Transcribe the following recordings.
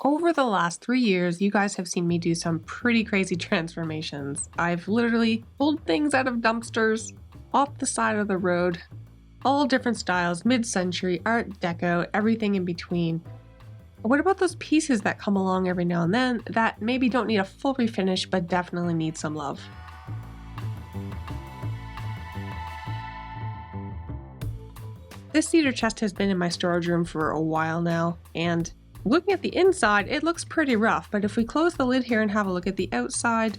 Over the last 3 years, you guys have seen me do some pretty crazy transformations. I've literally pulled things out of dumpsters, off the side of the road, all different styles, mid-century, art deco, everything in between. What about those pieces that come along every now and then that maybe don't need a full refinish but definitely need some love? This cedar chest has been in my storage room for a while now, and looking at the inside, it looks pretty rough, but if we close the lid here and have a look at the outside,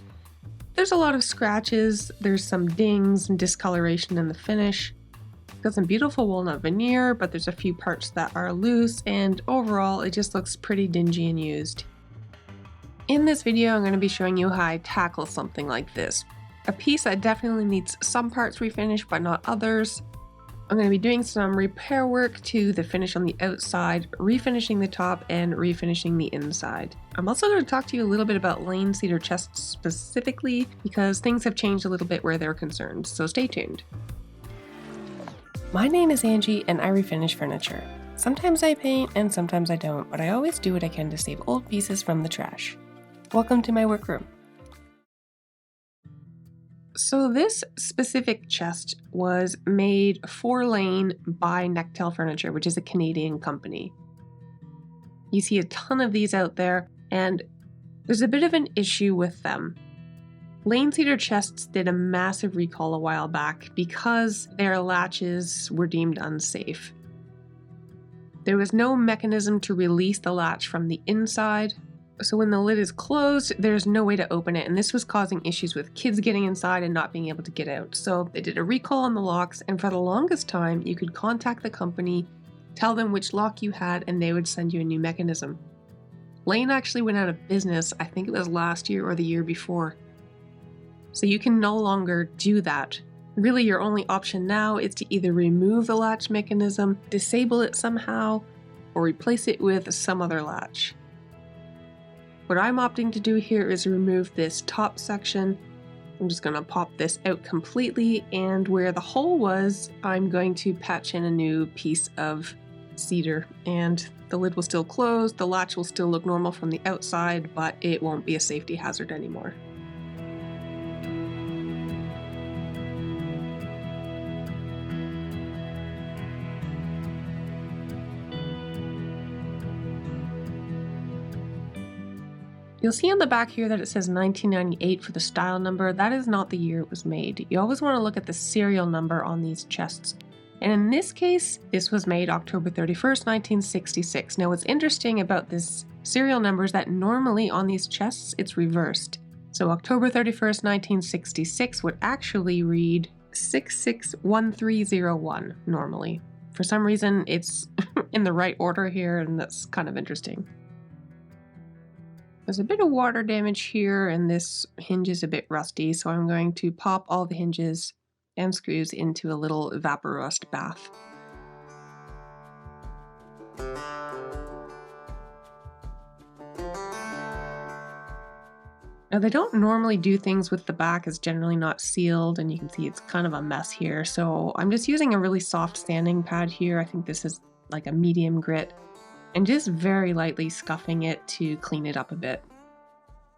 there's a lot of scratches, there's some dings and discoloration in the finish. Got some beautiful walnut veneer, but there's a few parts that are loose, and overall it just looks pretty dingy and used. In this video, I'm going to be showing you how I tackle something like this. A piece that definitely needs some parts refinished, but not others. I'm going to be doing some repair work to the finish on the outside, refinishing the top, and refinishing the inside. I'm also going to talk to you a little bit about Lane cedar chests specifically, because things have changed a little bit where they're concerned, so stay tuned. My name is Angie and I refinish furniture. Sometimes I paint and sometimes I don't, but I always do what I can to save old pieces from the trash. Welcome to my workroom. So this specific chest was made for Lane by Nectel Furniture, which is a Canadian company. You see a ton of these out there, and there's a bit of an issue with them. Lane cedar chests did a massive recall a while back because their latches were deemed unsafe. There was no mechanism to release the latch from the inside, so when the lid is closed, there's no way to open it, and this was causing issues with kids getting inside and not being able to get out. So they did a recall on the locks, and for the longest time, you could contact the company, tell them which lock you had, and they would send you a new mechanism. Lane actually went out of business, I think it was last year or the year before. So you can no longer do that. Really, your only option now is to either remove the latch mechanism, disable it somehow, or replace it with some other latch. What I'm opting to do here is remove this top section. I'm just going to pop this out completely, and where the hole was, I'm going to patch in a new piece of cedar, and the lid will still close, the latch will still look normal from the outside, but it won't be a safety hazard anymore. You'll see on the back here that it says 1998 for the style number. That is not the year it was made. You always want to look at the serial number on these chests. And in this case, this was made October 31st, 1966. Now what's interesting about this serial number is that normally on these chests, it's reversed. So October 31st, 1966 would actually read 661301 normally. For some reason, it's in the right order here, and that's kind of interesting. There's a bit of water damage here, and this hinge is a bit rusty, so I'm going to pop all the hinges and screws into a little Evapo-Rust bath. Now they don't normally do things with the back, it's generally not sealed, and you can see it's kind of a mess here, so I'm just using a really soft sanding pad here. I think this is like a medium grit, and just very lightly scuffing it to clean it up a bit.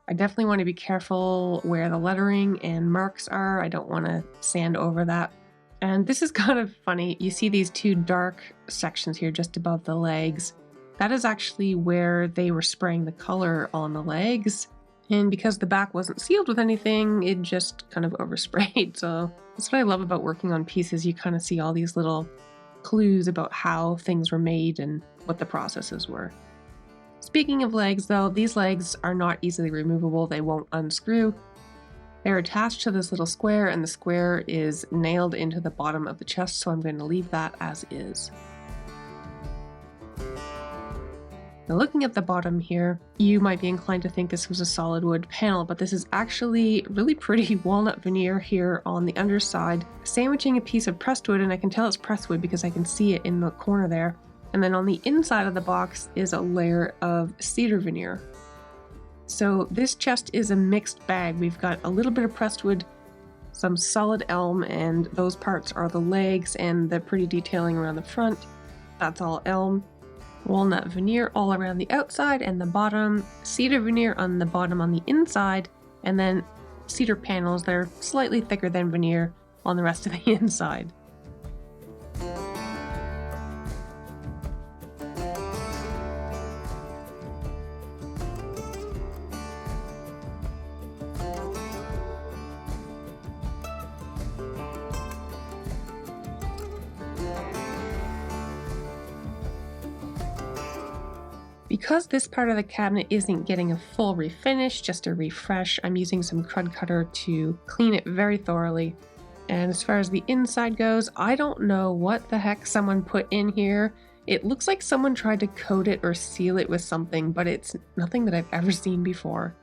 I definitely want to be careful where the lettering and marks are. I don't want to sand over that. And this is kind of funny. You see these two dark sections here just above the legs. That is actually where they were spraying the color on the legs. And because the back wasn't sealed with anything, it just kind of oversprayed. So that's what I love about working on pieces. You kind of see all these little clues about how things were made and what the processes were. Speaking of legs though, these legs are not easily removable. They won't unscrew. They're attached to this little square, and the square is nailed into the bottom of the chest, so I'm going to leave that as is. Now looking at the bottom here, you might be inclined to think this was a solid wood panel, but this is actually really pretty walnut veneer here on the underside, sandwiching a piece of pressed wood, and I can tell it's pressed wood because I can see it in the corner there. And then on the inside of the box is a layer of cedar veneer. So this chest is a mixed bag. We've got a little bit of pressed wood, some solid elm, and those parts are the legs and the pretty detailing around the front. That's all elm. walnut veneer all around the outside and the bottom, cedar veneer on the bottom on the inside, and then cedar panels that are slightly thicker than veneer on the rest of the inside. Because this part of the cabinet isn't getting a full refinish, just a refresh, I'm using some crud cutter to clean it very thoroughly. And as far as the inside goes, I don't know what the heck someone put in here. It looks like someone tried to coat it or seal it with something, but it's nothing that I've ever seen before.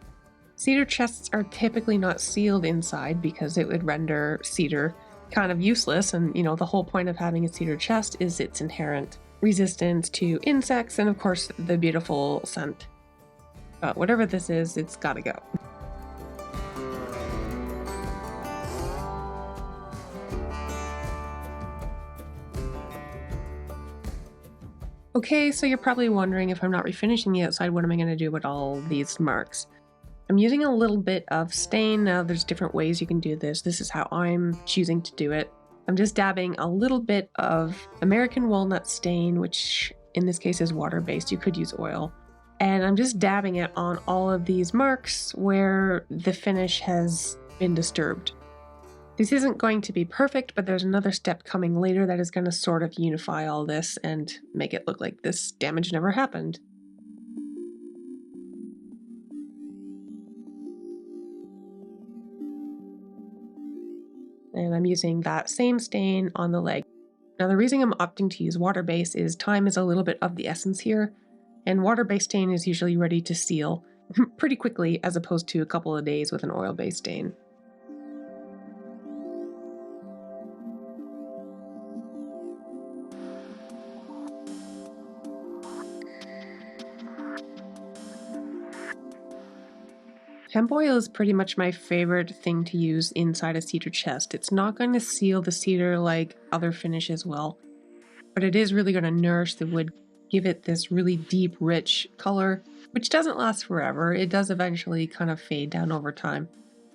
Cedar chests are typically not sealed inside because it would render cedar kind of useless, and you know, the whole point of having a cedar chest is its inherent resistance to insects and of course the beautiful scent. But whatever this is, it's gotta go. Okay, so you're probably wondering, if I'm not refinishing the outside, what am I going to do with all these marks? I'm using a little bit of stain. Now there's different ways you can do this. This is how I'm choosing to do it. I'm just dabbing a little bit of American walnut stain, which in this case is water-based. You could use oil. And I'm just dabbing it on all of these marks where the finish has been disturbed. This isn't going to be perfect, but there's another step coming later that is going to sort of unify all this and make it look like this damage never happened. And I'm using that same stain on the leg. Now the reason I'm opting to use water-based is time is a little bit of the essence here, and water-based stain is usually ready to seal pretty quickly as opposed to a couple of days with an oil-based stain. Hemp oil is pretty much my favorite thing to use inside a cedar chest. It's not going to seal the cedar like other finishes will, but it is really going to nourish the wood, give it this really deep, rich color, which doesn't last forever. It does eventually kind of fade down over time,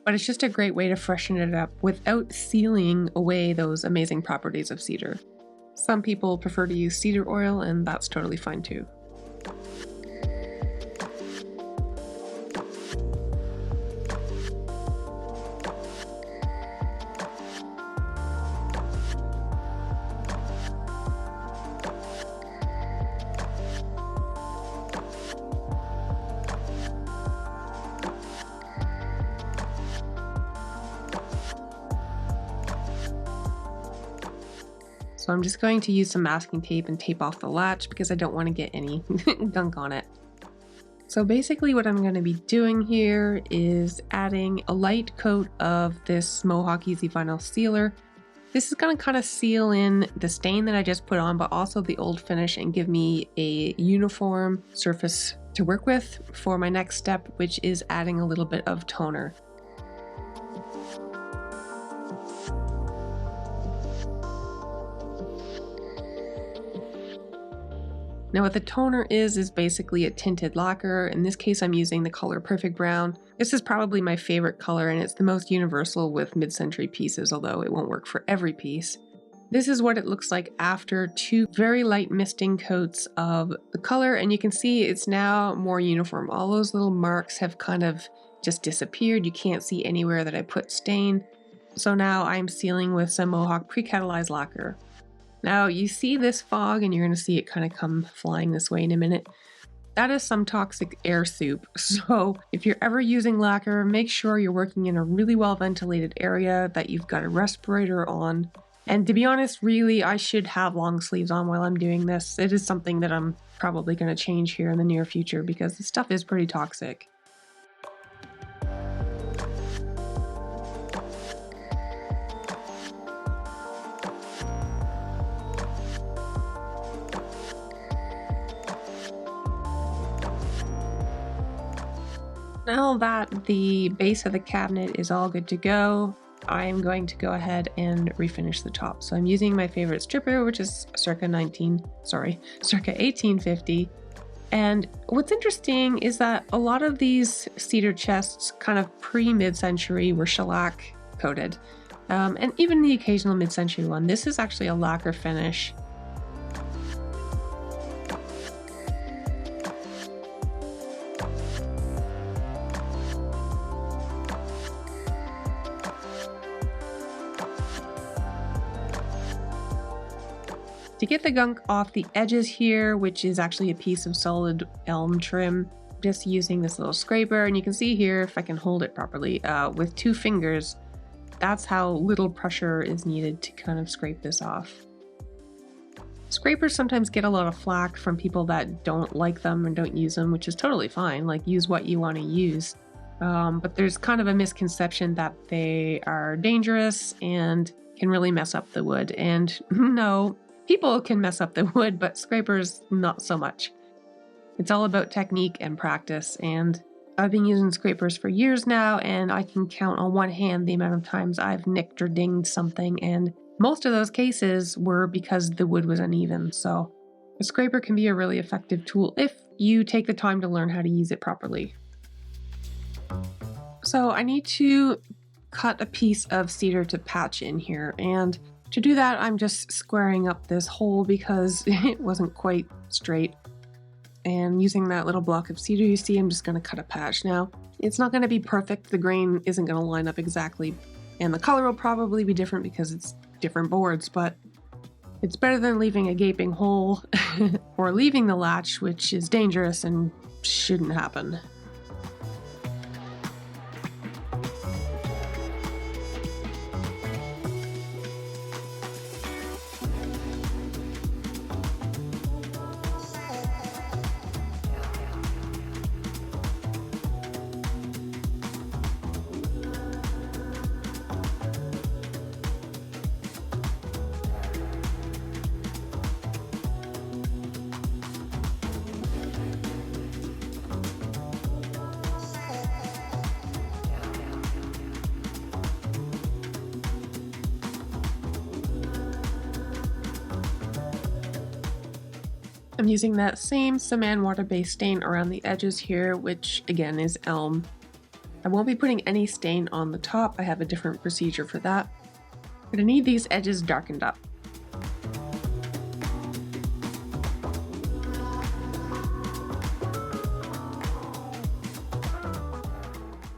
but it's just a great way to freshen it up without sealing away those amazing properties of cedar. Some people prefer to use cedar oil, and that's totally fine too. So I'm just going to use some masking tape and tape off the latch because I don't want to get any gunk on it. So basically what I'm going to be doing here is adding a light coat of this Mohawk Easy Vinyl Sealer. This is going to kind of seal in the stain that I just put on, but also the old finish, and give me a uniform surface to work with for my next step, which is adding a little bit of toner. Now what the toner is basically a tinted lacquer. In this case, I'm using the color Perfect Brown. This is probably my favorite color, and it's the most universal with mid-century pieces, although it won't work for every piece. This is what it looks like after 2 very light misting coats of the color, and you can see it's now more uniform. All those little marks have kind of just disappeared. You can't see anywhere that I put stain. So now I'm sealing with some Mohawk pre-catalyzed lacquer. Now you see this fog, and you're going to see it kind of come flying this way in a minute. That is some toxic air soup. So if you're ever using lacquer, make sure you're working in a really well ventilated area, that you've got a respirator on. And to be honest, really, I should have long sleeves on while I'm doing this. It is something that I'm probably going to change here in the near future because the stuff is pretty toxic. Now that the base of the cabinet is all good to go, I'm going to go ahead and refinish the top. So I'm using my favorite stripper, which is Circa 1850. And what's interesting is that a lot of these cedar chests kind of pre-mid-century were shellac coated. And even the occasional mid-century one. This is actually a lacquer finish. To get the gunk off the edges here, which is actually a piece of solid elm trim, just using this little scraper, and you can see here, if I can hold it properly, with 2 fingers, that's how little pressure is needed to kind of scrape this off. Scrapers sometimes get a lot of flack from people that don't like them and don't use them, which is totally fine, like use what you want to use. But there's kind of a misconception that they are dangerous and can really mess up the wood, and no. People can mess up the wood, but scrapers, not so much. It's all about technique and practice, and I've been using scrapers for years now, and I can count on one hand the amount of times I've nicked or dinged something, and most of those cases were because the wood was uneven, so a scraper can be a really effective tool if you take the time to learn how to use it properly. So I need to cut a piece of cedar to patch in here, and to do that, I'm just squaring up this hole because it wasn't quite straight. And using that little block of cedar you see, I'm just going to cut a patch. Now, it's not going to be perfect. The grain isn't going to line up exactly. And the color will probably be different because it's different boards, but it's better than leaving a gaping hole or leaving the latch, which is dangerous and shouldn't happen. I'm using that same cement water-based stain around the edges here, which again is elm. I won't be putting any stain on the top. I have a different procedure for that. I'm going to need these edges darkened up.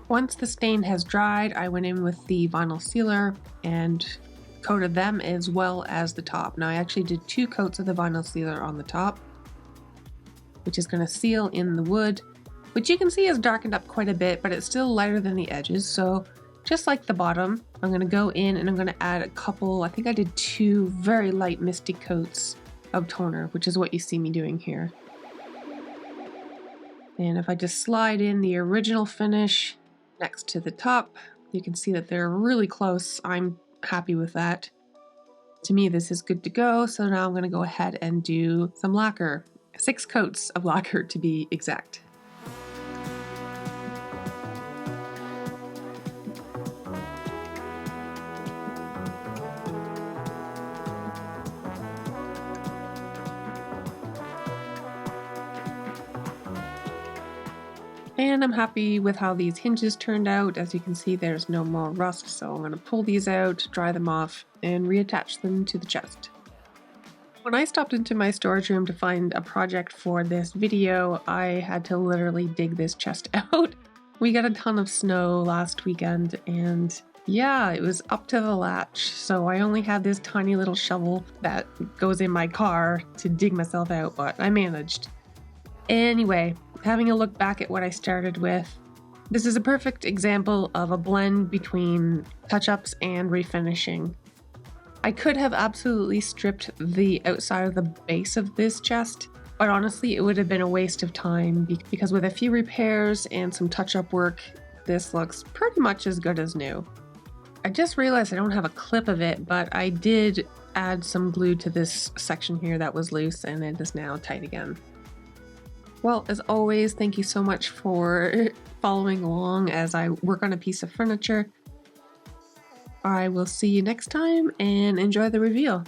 Once the stain has dried, I went in with the vinyl sealer and coated them as well as the top. Now I actually did 2 coats of the vinyl sealer on the top, which is going to seal in the wood, which you can see has darkened up quite a bit, but it's still lighter than the edges. So just like the bottom, I'm going to go in and I'm going to add a couple, I think I did 2 very light misty coats of toner, which is what you see me doing here. And if I just slide in the original finish next to the top, you can see that they're really close. I'm happy with that. To me, this is good to go. So now I'm going to go ahead and do some lacquer. 6 coats of lacquer to be exact. And I'm happy with how these hinges turned out. As you can see, there's no more rust, so I'm going to pull these out, dry them off, and reattach them to the chest. When I stopped into my storage room to find a project for this video, I had to literally dig this chest out. We got a ton of snow last weekend, and yeah, it was up to the latch, so I only had this tiny little shovel that goes in my car to dig myself out, but I managed. Anyway, having a look back at what I started with, this is a perfect example of a blend between touch-ups and refinishing. I could have absolutely stripped the outside of the base of this chest, but honestly it would have been a waste of time because with a few repairs and some touch-up work, this looks pretty much as good as new. I just realized I don't have a clip of it, but I did add some glue to this section here that was loose and it is now tight again. Well, as always, thank you so much for following along as I work on a piece of furniture. I will see you next time and enjoy the reveal.